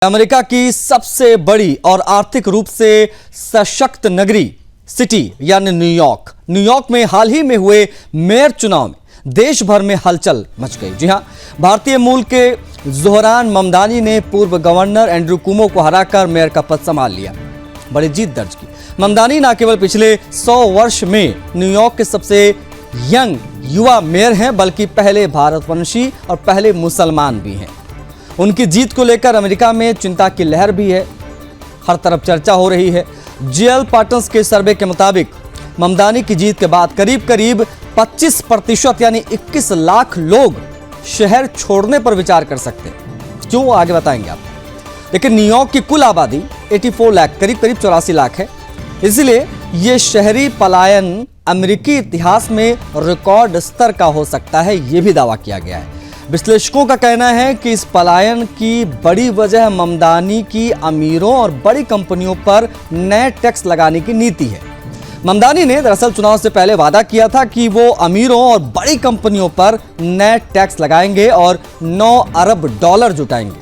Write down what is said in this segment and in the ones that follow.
America की सबसे बड़ी और आर्थिक रूप से सशक्त नगरी सिटी यानी न्यूयॉर्क। न्यूयॉर्क में हाल ही में हुए मेयर चुनाव में देश भर में हलचल मच गई। जी हां, भारतीय मूल के जोहरान ममदानी ने पूर्व गवर्नर एंड्रू कुमो को हराकर मेयर का पद संभाल लिया, बड़ी जीत दर्ज की। ममदानी न केवल पिछले 100 वर्ष में न्यूयॉर्क के सबसे यंग युवा मेयर हैं, बल्कि पहले भारतवंशी और पहले मुसलमान भी हैं। उनकी जीत को लेकर अमेरिका में चिंता की लहर भी है, हर तरफ चर्चा हो रही है। जीएल पार्टनर्स के सर्वे के मुताबिक ममदानी की जीत के बाद करीब करीब 25% यानी 21 लाख लोग शहर छोड़ने पर विचार कर सकते हैं। क्यों, आगे बताएंगे आप। लेकिन न्यूयॉर्क की कुल आबादी 84 लाख, करीब 84 लाख है। इसलिए यह शहरी पलायन अमेरिकी इतिहास में रिकॉर्ड स्तर का हो सकता है, यह भी दावा किया गया है। विश्लेषकों का कहना है कि इस पलायन की बड़ी वजह ममदानी की अमीरों और बड़ी कंपनियों पर नए टैक्स लगाने की नीति है। ममदानी ने दरअसल चुनाव से पहले वादा किया था कि वो अमीरों और बड़ी कंपनियों पर नए टैक्स लगाएंगे और $9 अरब जुटाएंगे।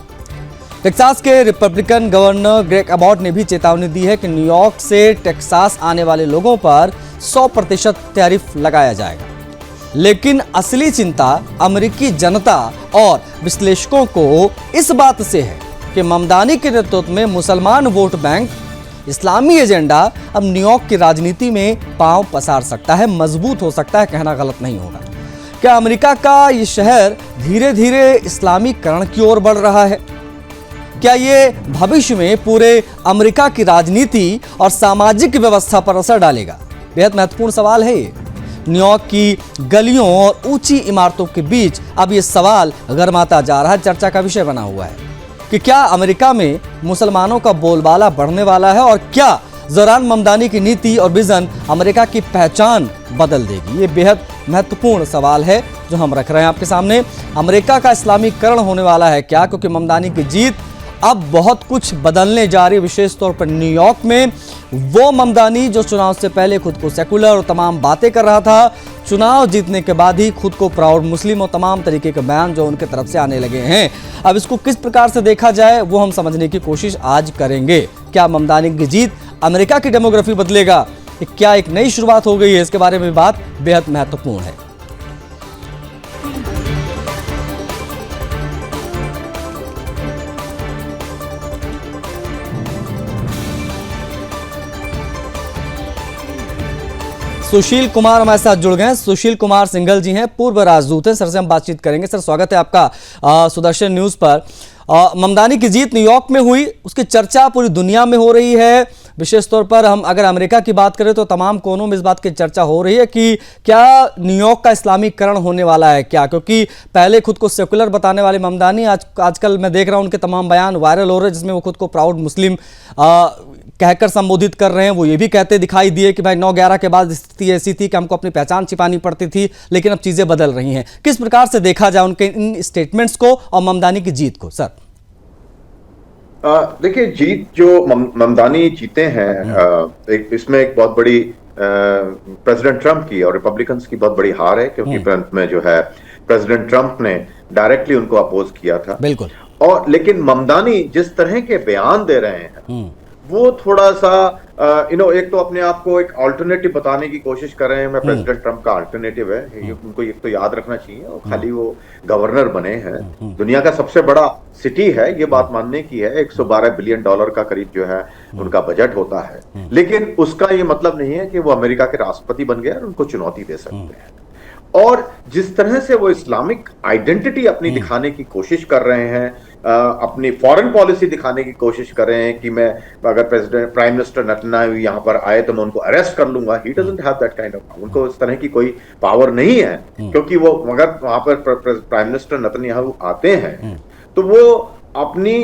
टेक्सास के रिपब्लिकन गवर्नर ग्रेग अबॉट ने भी चेतावनी दी है कि न्यूयॉर्क से टेक्सास आने वाले लोगों पर 100% टैरिफ लगाया जाएगा। लेकिन असली चिंता अमेरिकी जनता और विश्लेषकों को इस बात से है कि ममदानी के नेतृत्व में मुसलमान वोट बैंक इस्लामी एजेंडा अब न्यूयॉर्क की राजनीति में पांव पसार सकता है, मजबूत हो सकता है, कहना गलत नहीं होगा। क्या अमेरिका का ये शहर धीरे धीरे इस्लामीकरण की ओर बढ़ रहा है? क्या ये भविष्य में पूरे अमेरिका की राजनीति और सामाजिक व्यवस्था पर असर डालेगा? बेहद महत्वपूर्ण सवाल है ये। न्यूयॉर्क की गलियों और ऊंची इमारतों के बीच अब ये सवाल गरमाता जा रहा है, चर्चा का विषय बना हुआ है कि क्या अमेरिका में मुसलमानों का बोलबाला बढ़ने वाला है और क्या जोहरान ममदानी की नीति और विजन अमेरिका की पहचान बदल देगी? ये बेहद महत्वपूर्ण सवाल है जो हम रख रहे हैं आपके सामने। अमेरिका का इस्लामीकरण होने वाला है क्या? क्योंकि ममदानी की जीत अब बहुत कुछ बदलने जा रही है, विशेष तौर पर न्यूयॉर्क में। वो ममदानी जो चुनाव से पहले खुद को सेकुलर और तमाम बातें कर रहा था, चुनाव जीतने के बाद ही खुद को प्राउड मुस्लिम और तमाम तरीके के बयान जो उनके तरफ से आने लगे हैं। अब इसको किस प्रकार से देखा जाए वो हम समझने की कोशिश आज करेंगे। क्या ममदानी की जीत अमेरिका की डेमोग्राफी बदलेगा? क्या एक नई शुरुआत हो गई है? इसके बारे में बात बेहद महत्वपूर्ण है। सुशील कुमार हमारे साथ जुड़ गए। सुशील कुमार सिंघल जी हैं, पूर्व राजदूत हैं, सर से हम बातचीत करेंगे। सर, स्वागत है आपका सुदर्शन न्यूज पर। ममदानी की जीत न्यूयॉर्क में हुई, उसकी चर्चा पूरी दुनिया में हो रही है। विशेष तौर पर हम अगर अमेरिका की बात करें तो तमाम कोनों में इस बात की चर्चा हो रही है कि क्या न्यूयॉर्क का इस्लामीकरण होने वाला है क्या? क्योंकि पहले खुद को सेकुलर बताने वाले ममदानी आजकल मैं देख रहा हूं उनके तमाम बयान वायरल हो रहे हैं, जिसमें वो खुद को प्राउड मुस्लिम कहकर संबोधित कर रहे हैं। वो ये भी कहते दिखाई दिए कि भाई 9/11 के बाद स्थिति ऐसी थी कि हमको अपनी पहचान छिपानी पड़ती थी, लेकिन अब चीजें बदल रही हैं। किस प्रकार से देखा जाए उनके इन स्टेटमेंट्स को और ममदानी की जीत को? सर देखिए, जीत जो ममदानी जीते हैं, इसमें एक बहुत बड़ी प्रेसिडेंट ट्रंप की और रिपब्लिकन्स की बहुत बड़ी हार है, क्योंकि फ्रंट में जो है प्रेसिडेंट ट्रंप ने डायरेक्टली उनको अपोज किया था। बिल्कुल। और लेकिन ममदानी जिस तरह के बयान दे रहे हैं वो थोड़ा सा एक तो अपने आप को एक अल्टरनेटिव बताने की कोशिश कर रहे हैं। मैं प्रेसिडेंट ट्रंप का अल्टरनेटिव है, उनको एक तो याद रखना चाहिए। और खाली वो गवर्नर बने हैं, दुनिया का सबसे बड़ा सिटी है, ये बात मानने की है। $112 बिलियन का करीब जो है उनका बजट होता है। लेकिन उसका ये मतलब नहीं है कि वो अमेरिका के राष्ट्रपति बन गए और उनको चुनौती दे सकते हैं। और जिस तरह से वो इस्लामिक आइडेंटिटी अपनी दिखाने की कोशिश कर रहे हैं, अपनी फॉरेन पॉलिसी दिखाने की कोशिश कर रहे हैं कि मैं अगर प्राइम मिनिस्टर नेतन्याहू यहाँ पर आए तो मैं उनको अरेस्ट कर लूंगा। He doesn't have that kind of, उनको इस तरह की कोई पावर नहीं है। क्योंकि वो अगर वहां पर प्राइम मिनिस्टर नेतन्याहू आते हैं तो वो अपनी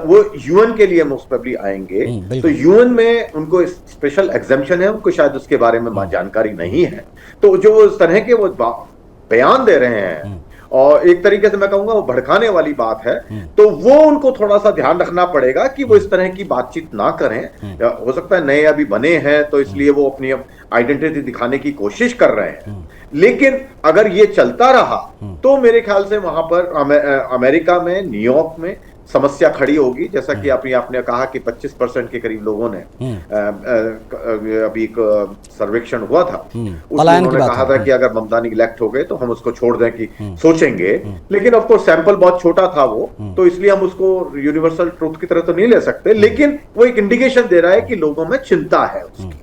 वो यूएन के लिए मोस्ट प्रोबेबली आएंगे, तो यूएन में उनको स्पेशल एग्जेम्पशन है, उनको शायद उसके बारे में जानकारी नहीं है। तो जो इस तरह के वो बयान दे रहे हैं और एक तरीके से मैं कहूंगा वो भड़काने वाली बात है, तो वो उनको थोड़ा सा ध्यान रखना पड़ेगा कि वो इस तरह की बातचीत ना करें। हो सकता है नए अभी बने हैं तो इसलिए वो अपनी आइडेंटिटी दिखाने की कोशिश कर रहे हैं, लेकिन अगर ये चलता रहा तो मेरे ख्याल से वहां पर अमेरिका में, न्यूयॉर्क में समस्या खड़ी होगी, जैसा कि आपने कहा कि 25% के करीब लोगों ने अभी एक सर्वेक्षण हुआ था, उसमें उन्होंने कहा था कि अगर ममतानी इलेक्ट हो गए तो हम उसको छोड़ दें कि सोचेंगे, लेकिन ऑफ कोर्स सैंपल बहुत छोटा था वो, तो इसलिए हम उसको यूनिवर्सल ट्रूथ की तरह तो नहीं ले सकते, लेकिन वो एक इंडिकेशन दे रहा है कि लोगों में चिंता है उसकी।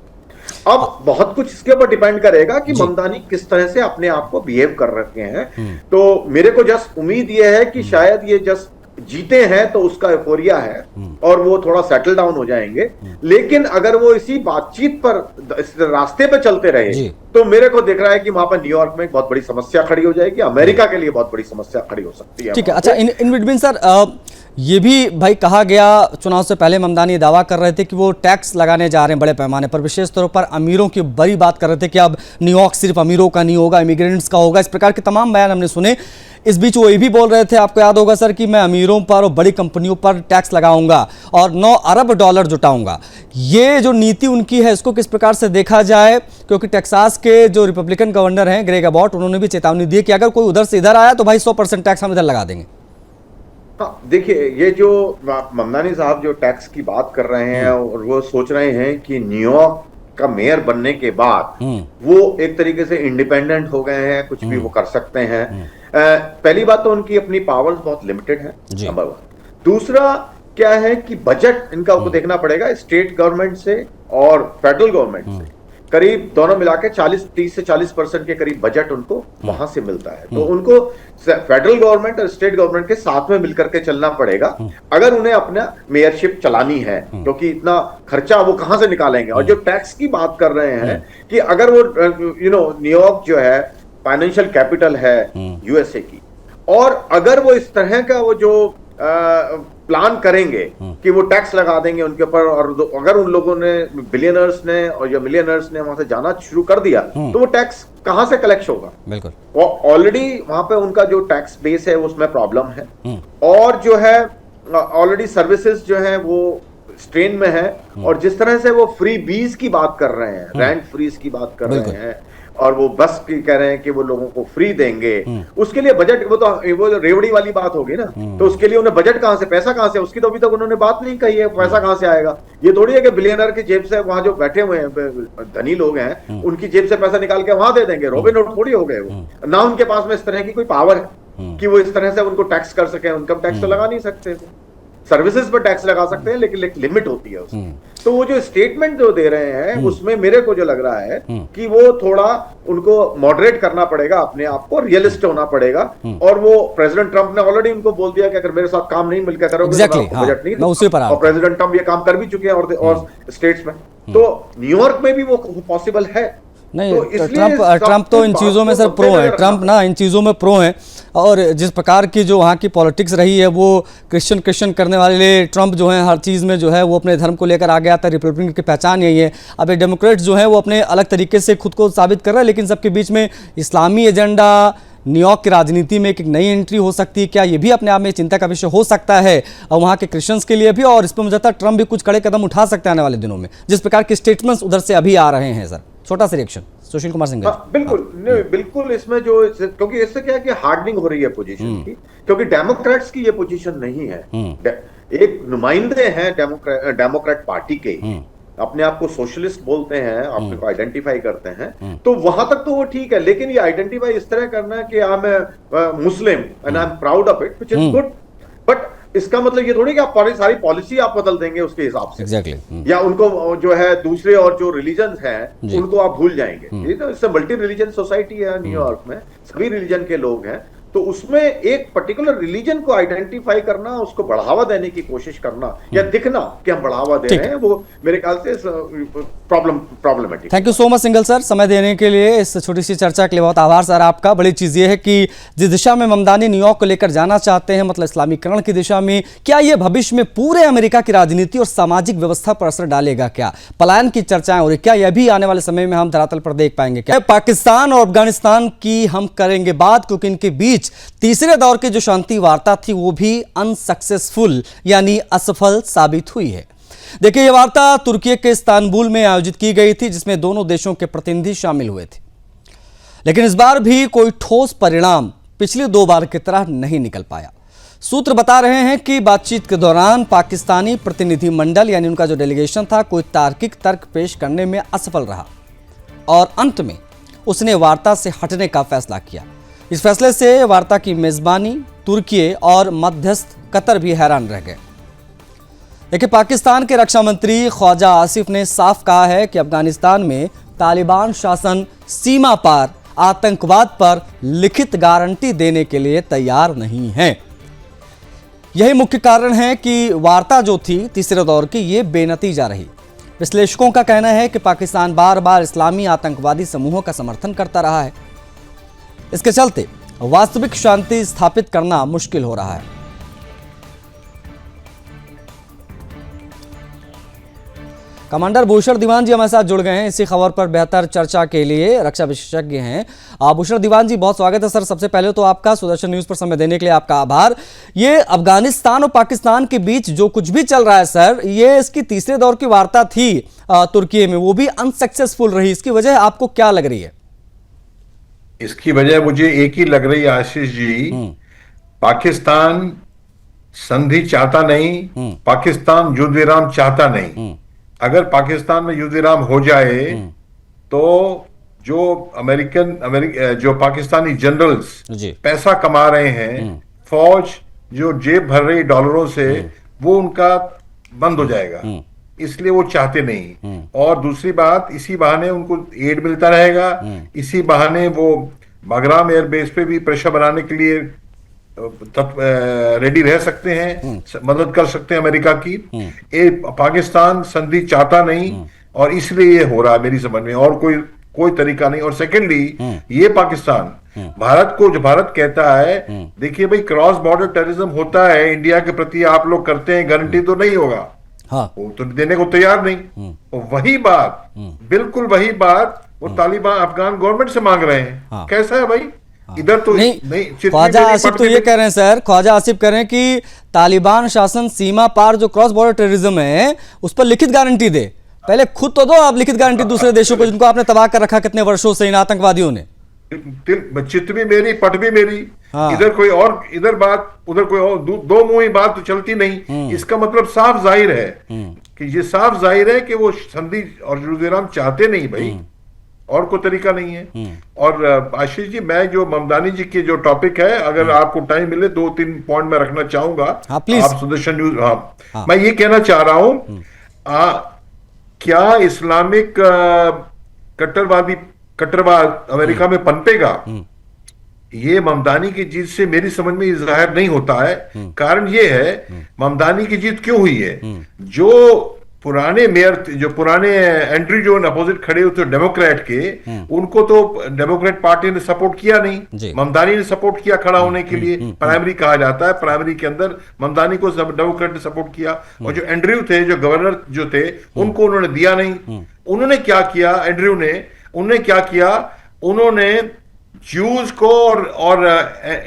अब बहुत कुछ इसके ऊपर डिपेंड करेगा कि ममतानी किस तरह से अपने आप को बिहेव कर रखे हैं। तो मेरे को जस्ट उम्मीद यह है कि शायद ये जस्ट जीते हैं तो उसका एफोरिया है और वो थोड़ा सेटल डाउन हो जाएंगे, लेकिन अगर वो इसी बातचीत पर इस रास्ते पे चलते रहे तो मेरे को दिख रहा है कि वहां पर न्यूयॉर्क में एक बहुत बड़ी समस्या खड़ी हो जाएगी, अमेरिका के लिए बहुत बड़ी समस्या खड़ी हो सकती है। ठीक है, अच्छा, इन बिटवीन सर ये भी भाई कहा गया, चुनाव से पहले ममतानी दावा कर रहे थे कि वो टैक्स लगाने जा रहे हैं बड़े पैमाने पर, विशेष तौर पर अमीरों की बड़ी बात कर रहे थे कि अब न्यूयॉर्क सिर्फ अमीरों का नहीं होगा, इमिग्रेंट्स का होगा, इस प्रकार के तमाम बयान हमने सुने। इस बीच वो ये भी बोल रहे थे, आपको याद होगा सर, कि मैं अमीरों पर और बड़ी कंपनियों पर टैक्स लगाऊंगा और $9 अरब जुटाऊंगा। ये जो नीति उनकी है, इसको किस प्रकार से देखा जाए, क्योंकि टेक्सास के जो रिपब्लिकन गवर्नर हैं ग्रेग अबॉट, उन्होंने भी चेतावनी दी कि अगर कोई उधर से इधर आया तो भाई 100% टैक्स हम इधर लगा देंगे। हाँ, देखिए, ये जो ममतानी साहब जो टैक्स की बात कर रहे हैं और वो सोच रहे हैं कि न्यूयॉर्क का मेयर बनने के बाद वो एक तरीके से इंडिपेंडेंट हो गए हैं, कुछ भी वो कर सकते हैं। पहली बात तो उनकी अपनी पावर्स बहुत लिमिटेड है, नंबर 1। दूसरा क्या है कि बजट इनका को देखना पड़ेगा, स्टेट गवर्नमेंट से और फेडरल गवर्नमेंट से करीब दोनों मिला के 30 से 40% के करीब बजट उनको वहां से मिलता है। तो उनको फेडरल गवर्नमेंट और स्टेट गवर्नमेंट के साथ में मिलकर के चलना पड़ेगा अगर उन्हें अपना मेयरशिप चलानी है, क्योंकि इतना खर्चा वो कहां से निकालेंगे। और जो टैक्स की बात कर रहे हैं कि अगर वो न्यूयॉर्क जो है फाइनेंशियल कैपिटल है यूएसए की, और अगर वो इस तरह का वो जो प्लान करेंगे कि वो टैक्स लगा देंगे उनके ऊपर, और अगर उन लोगों ने बिलियनर्स ने और या मिलियनर्स ने वहां से जाना शुरू कर दिया तो वो टैक्स कहां से कलेक्ट होगा। बिल्कुल, ऑलरेडी वहां पे उनका जो टैक्स बेस है उसमें प्रॉब्लम है, और जो है ऑलरेडी सर्विसेज जो है वो स्ट्रेन में है। और जिस तरह से वो फ्री बीज की बात कर रहे हैं, रेंट फ्रीज की बात कर रहे हैं, और वो बस की कह रहे हैं कि वो लोगों को फ्री देंगे, उसके लिए बजट, वो रेवड़ी वाली बात होगी ना, तो उसके लिए उन्हें बजट कहां से, पैसा कहां से, उसकी तो अभी तक उन्होंने बात नहीं कही है, पैसा कहां से आएगा। ये थोड़ी है कि बिलियनर की जेब से, वहां जो बैठे हुए हैं धनी लोग हैं उनकी जेब से पैसा निकाल के वहां दे देंगे, रॉबिन हुड थोड़ी हो गए वो। ना उनके पास में इस तरह की कोई पावर है कि वो इस तरह से उनको टैक्स कर सके। इनकम टैक्स तो लगा नहीं सकते, सर्विसेज पर टैक्स लगा सकते हैं, लेकिन एक लिमिट होती है उसकी। तो वो जो स्टेटमेंट जो दे रहे हैं उसमें मेरे को जो लग रहा है कि वो थोड़ा उनको मॉडरेट करना पड़ेगा, अपने आप को रियलिस्ट होना पड़ेगा। और वो प्रेसिडेंट ट्रंप ने ऑलरेडी उनको बोल दिया कि अगर मेरे साथ काम नहीं मिलकर करोगे तो आपको बजट नहीं दूंगा। और प्रेसिडेंट ट्रंप ये काम कर भी चुके हैं और स्टेट्स में, तो न्यूयॉर्क में भी वो पॉसिबल है। नहीं, तो ट्रंप तो इन चीज़ों में सर प्रो है, ट्रंप ना इन चीज़ों में प्रो है। और जिस प्रकार की जो वहाँ की पॉलिटिक्स रही है, वो क्रिश्चियन करने वाले ट्रंप जो है हर चीज़ में जो है वो अपने धर्म को लेकर आगे आता है। रिपब्लिकन की पहचान यही है। अब ये डेमोक्रेट्स जो है वो अपने अलग तरीके से खुद को साबित कर रहे हैं, लेकिन सबके बीच में इस्लामी एजेंडा, न्यूयॉर्क की राजनीति में एक नई एंट्री हो सकती है क्या, ये भी अपने आप में चिंता का विषय हो सकता है और वहाँ के क्रिश्चियंस के लिए भी। और इस पर मुझे लगता है ट्रंप भी कुछ कड़े कदम उठा सकते हैं आने वाले दिनों में, जिस प्रकार के स्टेटमेंट्स उधर से अभी आ रहे हैं। सर, छोटा सा रिएक्शन सुशील कुमार सिंह। बिल्कुल नहीं, बिल्कुल इसमें जो, क्योंकि इससे क्या है कि हार्डनिंग हो रही है पोजीशन की, क्योंकि डेमोक्रेट्स की ये पोजीशन नहीं है। एक नुमाइंदे हैं डेमोक्रेट पार्टी के, अपने आप को सोशलिस्ट बोलते हैं, अपने को आइडेंटिफाई करते हैं, तो वहां तक तो वो ठीक है। लेकिन ये आइडेंटिफाई इस तरह करना कि I am Muslim and I am proud of it, which is good, but इसका मतलब ये थोड़ी कि आप सारी पॉलिसी आप बदल देंगे उसके हिसाब से। Exactly. या उनको जो है दूसरे और जो रिलीजन हैं उनको आप भूल जाएंगे। ये तो इससे मल्टी रिलीजन सोसाइटी है न्यूयॉर्क में, सभी रिलीजन के लोग हैं, तो उसमें एक पर्टिकुलर रिलीजन को आइडेंटिफाई करना, उसको बढ़ावा देने की कोशिश करना या दिखना कि हम बढ़ावा दे रहे हैं, वो मेरे ख्याल से problematic. Thank you so much single sir, समय देने के लिए, इस छोटी सी चर्चा के लिए बहुत आभार सर आपका। बड़ी चीज़ ये है कि जिस दिशा में ममतानी न्यूयॉर्क को लेकर जाना चाहते हैं, मतलब इस्लामीकरण की दिशा में, क्या ये भविष्य में पूरे अमेरिका की राजनीति और सामाजिक व्यवस्था पर असर डालेगा क्या? पलायन की चर्चाएं हो रही, क्या यह भी आने वाले समय में हम धरातल पर देख पाएंगे क्या? पाकिस्तान और अफगानिस्तान की हम करेंगे बात, क्योंकि इनके बीच तीसरे दौर की जो शांति वार्ता थी वो भी अनसक्सेसफुल यानी असफल साबित हुई है। देखिए, यह वार्ता तुर्की के इस्तांबुल में आयोजित की गई थी, जिसमें दोनों देशों के प्रतिनिधि शामिल हुए थे, लेकिन इस बार भी कोई ठोस परिणाम पिछली 2 बार की तरह नहीं निकल पाया। सूत्र बता रहे हैं कि बातचीत के दौरान पाकिस्तानी प्रतिनिधिमंडल यानी उनका जो डेलीगेशन था कोई तार्किक तर्क पेश करने में असफल रहा और अंत में उसने वार्ता से हटने का फैसला किया। इस फैसले से वार्ता की मेजबानी तुर्की और मध्यस्थ कतर भी हैरान रह गए। देखिए, पाकिस्तान के रक्षा मंत्री ख्वाजा आसिफ ने साफ कहा है कि अफगानिस्तान में तालिबान शासन सीमा पार आतंकवाद पर लिखित गारंटी देने के लिए तैयार नहीं है। यही मुख्य कारण है कि वार्ता जो थी तीसरे दौर की ये बेनतीजा रही। विश्लेषकों का कहना है कि पाकिस्तान बार बार इस्लामी आतंकवादी समूहों का समर्थन करता रहा है। इसके चलते वास्तविक शांति स्थापित करना मुश्किल हो रहा है। कमांडर भूषण दीवान जी हमारे साथ जुड़ गए हैं इसी खबर पर बेहतर चर्चा के लिए। रक्षा विशेषज्ञ हैं भूषण दीवान जी, बहुत स्वागत है सर। सबसे पहले तो आपका सुदर्शन न्यूज पर समय देने के लिए आपका आभार। ये अफगानिस्तान और पाकिस्तान के बीच जो कुछ भी चल रहा है सर, ये इसकी तीसरे दौर की वार्ता थी तुर्की में, वो भी अनसक्सेसफुल रही। इसकी वजह आपको क्या लग रही है? इसकी वजह मुझे एक ही लग रही है आशीष जी, पाकिस्तान संधि चाहता नहीं, पाकिस्तान युद्ध विराम चाहता नहीं। अगर पाकिस्तान में युद्ध विराम हो जाए तो जो पाकिस्तानी जनरल्स पैसा कमा रहे हैं, फौज जो जेब भर रही डॉलरों से, वो उनका बंद हो जाएगा। इसलिए वो चाहते नहीं। और दूसरी बात, इसी बहाने उनको एड मिलता रहेगा, इसी बहाने वो बागराम एयरबेस पे भी प्रेशर बनाने के लिए रेडी रह सकते हैं, मदद कर सकते हैं अमेरिका की। पाकिस्तान संधि चाहता नहीं और इसलिए ये हो रहा है मेरी समझ में, और कोई तरीका नहीं। और सेकेंडली, ये पाकिस्तान भारत को, जो भारत कहता है देखिए भाई क्रॉस बॉर्डर टेररिज्म होता है, इंडिया के प्रति आप लोग करते हैं, गारंटी तो नहीं होगा। हाँ। वो तो देने को तैयार नहीं। और वही बात, बिल्कुल वही बात वो तालिबान अफगान गवर्नमेंट से मांग रहे हैं। हाँ। कैसा है भाई? इधर तो नहीं। ख्वाजा आसिफ तो ये कह रहे हैं सर, ख्वाजा आसिफ कह रहे हैं कि तालिबान शासन सीमा पार जो क्रॉस बॉर्डर टेररिज्म है उस पर लिखित गारंटी दे। पहले खुद तो दो आप लिखित गारंटी दूसरे देशों को, जिनको आपने तबाह कर रखा कितने वर्षों से इन आतंकवादियों ने। चित भी मेरी, पट भी मेरी। हाँ। इधर कोई और, इधर बात, उधर कोई और, दो मुंही बात तो चलती नहीं। इसका मतलब साफ जाहिर है कि ये साफ जाहिर है कि वो संधि और युद्ध विराम चाहते नहीं भाई, और कोई तरीका नहीं है। और आशीष जी, मैं जो ममदानी जी के जो टॉपिक है, अगर आपको टाइम मिले 2-3 पॉइंट में रखना चाहूंगा। हाँ, आप सुदर्शन न्यूज। हाँ। मैं ये कहना चाह रहा हूं, क्या इस्लामिक कट्टरवाद अमेरिका में पनपेगा? ये ममदानी की जीत से मेरी समझ में जाहिर नहीं होता है। कारण ये है, ममदानी की जीत क्यों हुई है? जो पुराने मेयर, जो पुराने एंट्री जो अपोजिट खड़े हुए थे डेमोक्रेट के, उनको तो डेमोक्रेट पार्टी ने सपोर्ट किया नहीं, ममदानी ने सपोर्ट किया खड़ा होने के लिए। प्राइमरी कहा जाता है, प्राइमरी के अंदर ममदानी को डेमोक्रेट ने सपोर्ट किया। और जो एंड्रयू थे, जो गवर्नर जो थे, उनको उन्होंने दिया नहीं। उन्होंने क्या किया, एंड्रयू ने, उन्होंने क्या किया, उन्होंने ज्यूज को और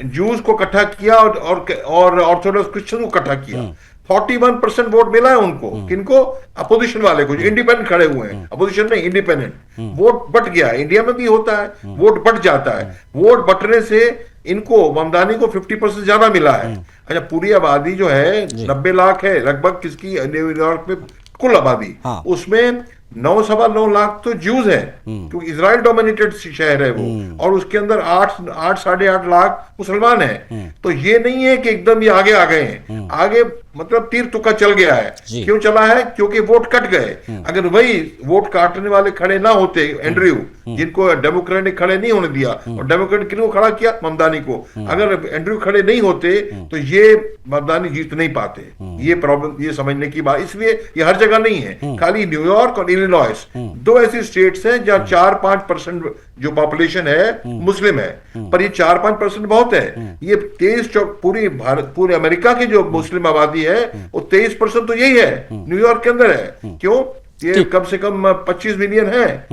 ज्यूज को इकट्ठा किया और ऑर्थोडॉक्स क्रिश्चियन को इकट्ठा किया। 41% वोट मिला है उनको। किनको? अपोजिशन वाले को, जो इंडिपेंडेंट खड़े हुए हैं। अपोजिशन नहीं, इंडिपेंडेंट। वोट बट गया। इंडिया में भी होता है, वोट बट जाता है। वोट बटने से इनको, ममदानी को 50% ज्यादा मिला है। अच्छा, पूरी आबादी जो है 90 लाख है लगभग, किसकी, न्यूयॉर्क में कुल आबादी। हाँ। उसमें 9-9.25 लाख तो ज्यूज है, क्योंकि इजराइल डोमिनेटेड शहर है वो, और उसके अंदर 8-8.5 लाख मुसलमान है। तो ये नहीं है कि एकदम ये आगे आ गए हैं। आगे मतलब तीर तुक्का चल गया है। क्यों चला है? क्योंकि वोट कट गए। अगर वही वोट काटने वाले खड़े ना होते, एंड्रयू, जिनको डेमोक्रेट ने खड़े नहीं होने दिया, और डेमोक्रेट किनको खड़ा किया? ममदानी को। अगर एंड्रयू खड़े नहीं होते तो ये ममदानी जीत नहीं पाते। ये प्रॉब्लम, ये समझने की बात। इसलिए ये हर जगह नहीं है, खाली न्यूयॉर्क और इलिनॉइस, दो ऐसी स्टेट्स हैं जहां 4-5% जो पॉपुलेशन है मुस्लिम है। पर ये 4-5% बहुत है। ये 23 पूरी भारत, पूरे अमेरिका की जो मुस्लिम आबादी है, वो 23% तो यही है, न्यूयॉर्क के अंदर है। क्यों? ये कम से कम 25 मिलियन है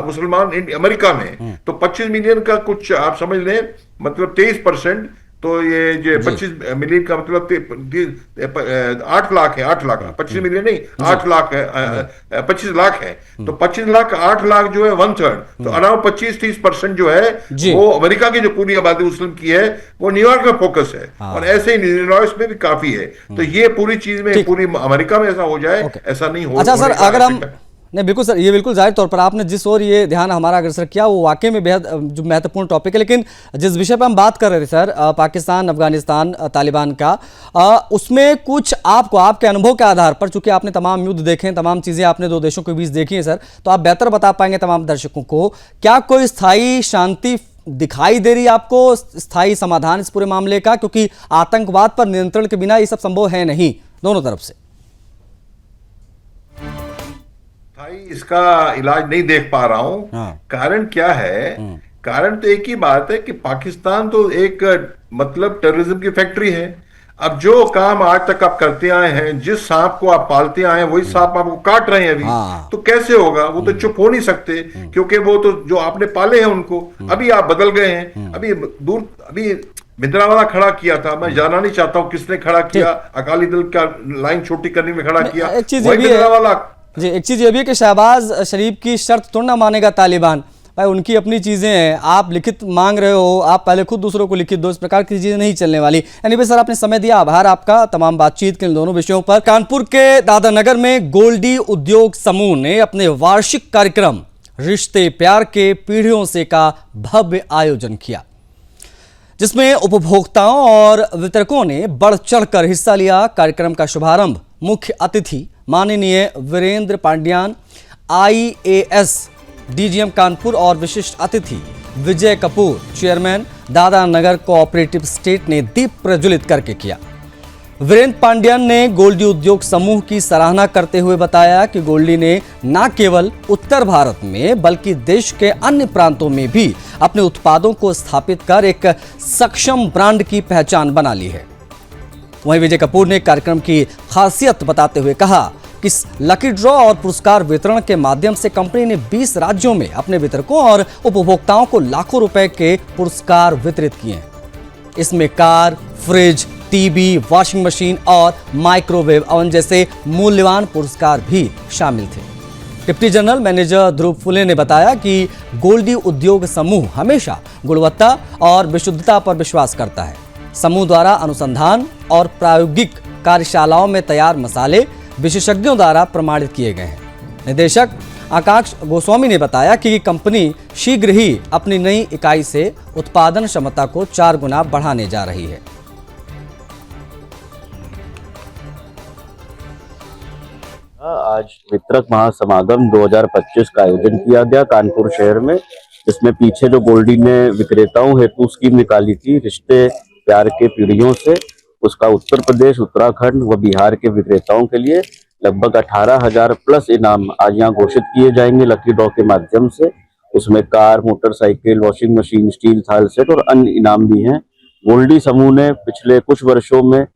मुसलमान अमेरिका में। तो 25 मिलियन का कुछ आप समझ लें, मतलब 23% तो ये जो 25 मिलियन का मतलब 8 लाख है, 8 लाख 25 मिलियन नहीं, 8 लाख है, 25 लाख है। तो 25 लाख 8 लाख जो है 1/3, तो अराउंड 25-30% जो है वो अमेरिका की जो पूरी आबादी मुस्लिम की है वो न्यूयॉर्क में फोकस है। और ऐसे ही इलिनॉइस में भी काफी है। तो ये पूरी चीज में पूरी अमेरिका में ऐसा हो जाए, ऐसा नहीं हो। अच्छा सर, अगर हम नहीं, बिल्कुल सर, ये बिल्कुल जाहिर तौर पर आपने जिस ओर ये ध्यान हमारा अग्रसर किया वो वाकई में बेहद जो महत्वपूर्ण टॉपिक है। लेकिन जिस विषय पर हम बात कर रहे थे सर, पाकिस्तान अफगानिस्तान तालिबान का, उसमें कुछ आपको आपके अनुभव के आधार पर, चूंकि आपने तमाम युद्ध देखे हैं, तमाम चीज़ें आपने दो देशों के बीच देखी हैं सर, तो आप बेहतर बता पाएंगे तमाम दर्शकों को, क्या कोई स्थायी शांति दिखाई दे रही है आपको, स्थायी समाधान इस पूरे मामले का? क्योंकि आतंकवाद पर नियंत्रण के बिना ये सब संभव है नहीं दोनों तरफ से। इसका इलाज नहीं देख पा रहा हूं। कारण क्या है? कारण तो एक ही बात है कि पाकिस्तान तो एक मतलब टेररिज्म की फैक्ट्री है। अब जो काम आज तक आप करते आए हैं, जिस सांप को आप पालते आए हैं वही सांप आपको काट रहे हैं अभी, तो कैसे होगा? वो तो चुप हो नहीं सकते, क्योंकि वो तो जो आपने पाले हैं उनको अभी आप बदल गए हैं। अभी भिंद्रावाला खड़ा किया था, मैं जानना नहीं चाहता हूं किसने खड़ा किया, अकाली दल का लाइन छोटी करने में खड़ा किया, वही भिंद्रावाला जी। एक चीज ये भी है कि शहबाज शरीफ की शर्त थोड़ा ना मानेगा तालिबान, भाई उनकी अपनी चीजें हैं, आप लिखित मांग रहे हो, आप पहले खुद दूसरों को लिखित दो, इस प्रकार की चीजें नहीं चलने वाली। एनीवे सर, आपने समय दिया, आभार आपका तमाम बातचीत के दोनों विषयों पर। कानपुर के दादरनगर में गोल्डी उद्योग समूह ने अपने वार्षिक कार्यक्रम रिश्ते प्यार के पीढ़ियों से का भव्य आयोजन किया, जिसमें उपभोक्ताओं और वितरकों ने बढ़ चढ़कर हिस्सा लिया। कार्यक्रम का शुभारंभ मुख्य अतिथि माननीय वीरेंद्र पांड्यान, IAS DGM कानपुर, और विशिष्ट अतिथि विजय Kapoor, chairman Dadra Nagar cooperative state ने दीप प्रज्वलित करके किया। वीरेंद्र पांड्यान ने गोल्डी उद्योग समूह की सराहना करते हुए बताया कि गोल्डी ने न केवल उत्तर भारत में बल्कि देश के अन्य प्रांतों में भी अपने उत्पादों को स्थापित कर एक सक्षम ब्रांड की पहचान बना ली है। वहीं विजय कपूर ने कार्यक्रम की खासियत बताते हुए कहा कि लकी ड्रॉ और पुरस्कार वितरण के माध्यम से कंपनी ने 20 राज्यों में अपने वितरकों और उपभोक्ताओं को लाखों रुपए के पुरस्कार वितरित किए हैं। इसमें car, fridge, TV, washing machine और माइक्रोवेव ओवन जैसे मूल्यवान पुरस्कार भी शामिल थे। डिप्टी जनरल मैनेजर ध्रुव फुले ने बताया कि गोल्डी उद्योग समूह हमेशा गुणवत्ता और विशुद्धता पर विश्वास करता है। समूह द्वारा अनुसंधान और प्रायोगिक कार्यशालाओं में तैयार मसाले विशेषज्ञों द्वारा प्रमाणित किए गए हैं। निदेशक आकाश गोस्वामी ने बताया कि कंपनी शीघ्र ही अपनी नई इकाई से उत्पादन क्षमता को 4 गुना बढ़ाने जा रही है। आज वितरक महासमागम 2025 का आयोजन किया गया कानपुर शहर में, जिसमें पीछे जो गोल्डी ने विक्रेताओं हेतु स्कीम निकाली थी रिश्ते प्यार के पीढ़ियों से, उसका उत्तर प्रदेश, उत्तराखंड व बिहार के विक्रेताओं के लिए लगभग 18,000 प्लस इनाम आज यहाँ घोषित किए जाएंगे लकी ड्रॉ के माध्यम से। उसमें car, motorcycle, washing machine, steel थाल सेट और अन्य इनाम भी हैं। गोल्डी समूह ने पिछले कुछ वर्षों में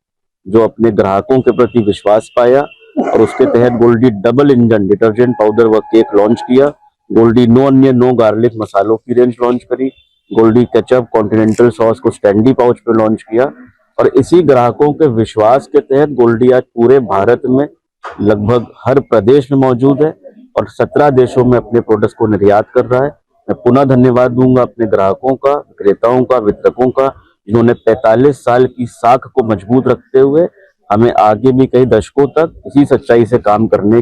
जो अपने ग्राहकों के प्रति विश्वास पाया और उसके तहत Goldiee double engine detergent powder व केक लॉन्च किया। Goldiee no onion no garlic मसालों की रेंज लॉन्च करी। गोल्डी केचप, कॉन्टिनेंटल सॉस को स्टैंडी पाउच पे लॉन्च किया। और इसी ग्राहकों के विश्वास के तहत गोल्डी आज पूरे भारत में लगभग हर प्रदेश में मौजूद है और 17 देशों में अपने प्रोडक्ट्स को निर्यात कर रहा है। मैं पुनः धन्यवाद दूंगा अपने ग्राहकों का, विक्रेताओं का, वितरकों का, जिन्होंने 45 साल की साख को मजबूत रखते हुए हमें आगे भी कई दशकों तक इसी सच्चाई से काम करने के